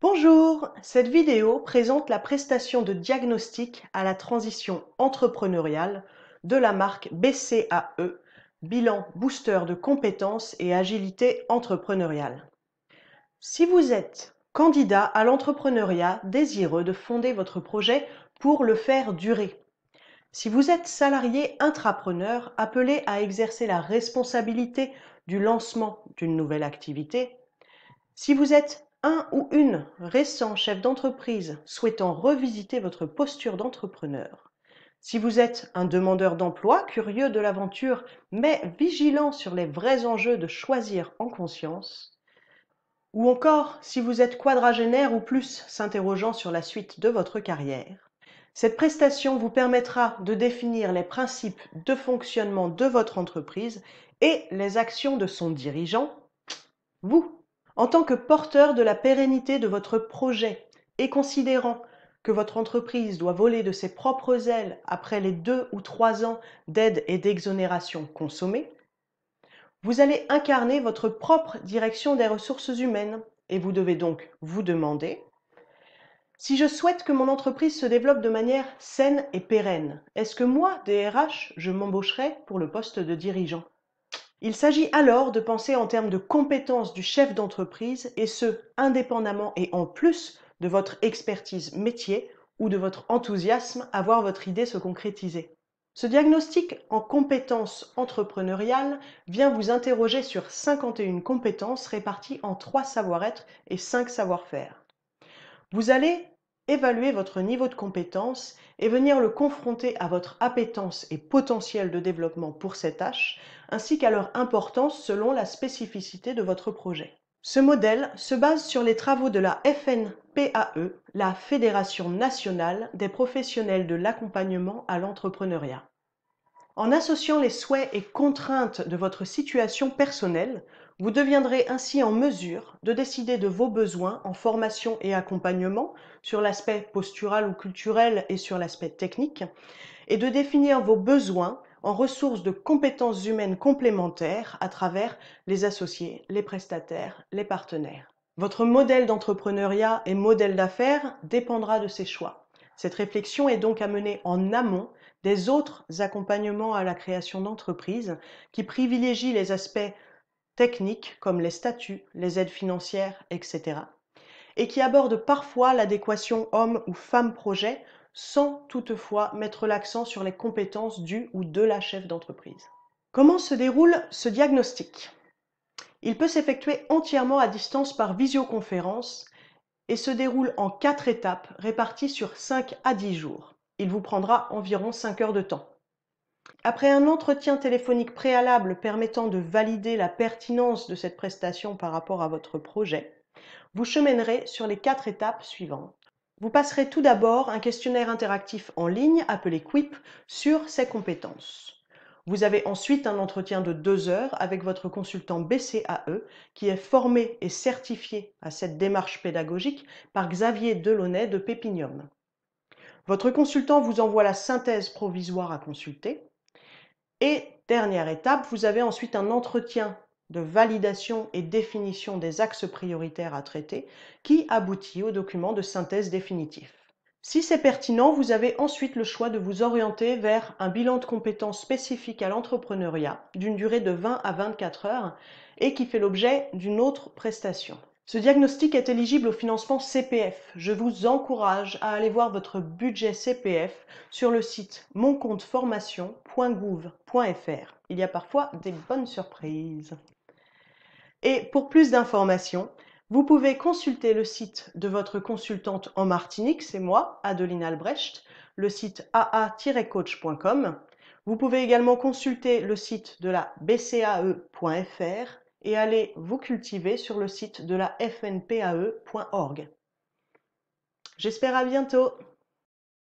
Bonjour, cette vidéo présente la prestation de diagnostic à la transition entrepreneuriale de la marque BCAE, bilan booster de compétences et agilité entrepreneuriale. Si vous êtes candidat à l'entrepreneuriat désireux de fonder votre projet pour le faire durer, si vous êtes salarié intrapreneur appelé à exercer la responsabilité du lancement d'une nouvelle activité, si vous êtes un ou une récent chef d'entreprise souhaitant revisiter votre posture d'entrepreneur, si vous êtes un demandeur d'emploi curieux de l'aventure mais vigilant sur les vrais enjeux de choisir en conscience, ou encore si vous êtes quadragénaire ou plus s'interrogeant sur la suite de votre carrière, cette prestation vous permettra de définir les principes de fonctionnement de votre entreprise et les actions de son dirigeant, vous. En tant que porteur de la pérennité de votre projet et considérant que votre entreprise doit voler de ses propres ailes après les 2 ou 3 ans d'aide et d'exonération consommés, vous allez incarner votre propre direction des ressources humaines et vous devez donc vous demander: si je souhaite que mon entreprise se développe de manière saine et pérenne, est-ce que moi, DRH, je m'embaucherai pour le poste de dirigeant? Il s'agit alors de penser en termes de compétences du chef d'entreprise et ce, indépendamment et en plus de votre expertise métier ou de votre enthousiasme à voir votre idée se concrétiser. Ce diagnostic en compétences entrepreneuriales vient vous interroger sur 51 compétences réparties en 3 savoir-être et 5 savoir-faire. Vous allez évaluer votre niveau de compétence et venir le confronter à votre appétence et potentiel de développement pour ces tâches, ainsi qu'à leur importance selon la spécificité de votre projet. Ce modèle se base sur les travaux de la FNPAE, la Fédération nationale des professionnels de l'accompagnement à l'entrepreneuriat. En associant les souhaits et contraintes de votre situation personnelle, vous deviendrez ainsi en mesure de décider de vos besoins en formation et accompagnement sur l'aspect postural ou culturel et sur l'aspect technique, et de définir vos besoins en ressources de compétences humaines complémentaires à travers les associés, les prestataires, les partenaires. Votre modèle d'entrepreneuriat et modèle d'affaires dépendra de ces choix. Cette réflexion est donc à mener en amont des autres accompagnements à la création d'entreprises qui privilégient les aspects techniques comme les statuts, les aides financières, etc. et qui abordent parfois l'adéquation homme ou femme projet sans toutefois mettre l'accent sur les compétences du ou de la chef d'entreprise. Comment se déroule ce diagnostic? Il peut s'effectuer entièrement à distance par visioconférence et se déroule en 4 étapes réparties sur 5 à 10 jours. Il vous prendra environ 5 heures de temps. Après un entretien téléphonique préalable permettant de valider la pertinence de cette prestation par rapport à votre projet, vous cheminerez sur les 4 étapes suivantes. Vous passerez tout d'abord un questionnaire interactif en ligne appelé QUIP sur ces compétences. Vous avez ensuite un entretien de 2 heures avec votre consultant BCAE qui est formé et certifié à cette démarche pédagogique par Xavier Delaunay de Pépinium. Votre consultant vous envoie la synthèse provisoire à consulter. Et dernière étape, vous avez ensuite un entretien de validation et définition des axes prioritaires à traiter qui aboutit au document de synthèse définitif. Si c'est pertinent, vous avez ensuite le choix de vous orienter vers un bilan de compétences spécifique à l'entrepreneuriat d'une durée de 20 à 24 heures et qui fait l'objet d'une autre prestation. Ce diagnostic est éligible au financement CPF. Je vous encourage à aller voir votre budget CPF sur le site moncompteformation.gouv.fr. Il y a parfois des bonnes surprises. Et pour plus d'informations, vous pouvez consulter le site de votre consultante en Martinique, c'est moi, Adeline Albrecht, le site aa-coach.com. Vous pouvez également consulter le site de la bcae.fr et aller vous cultiver sur le site de la fnpae.org. J'espère à bientôt.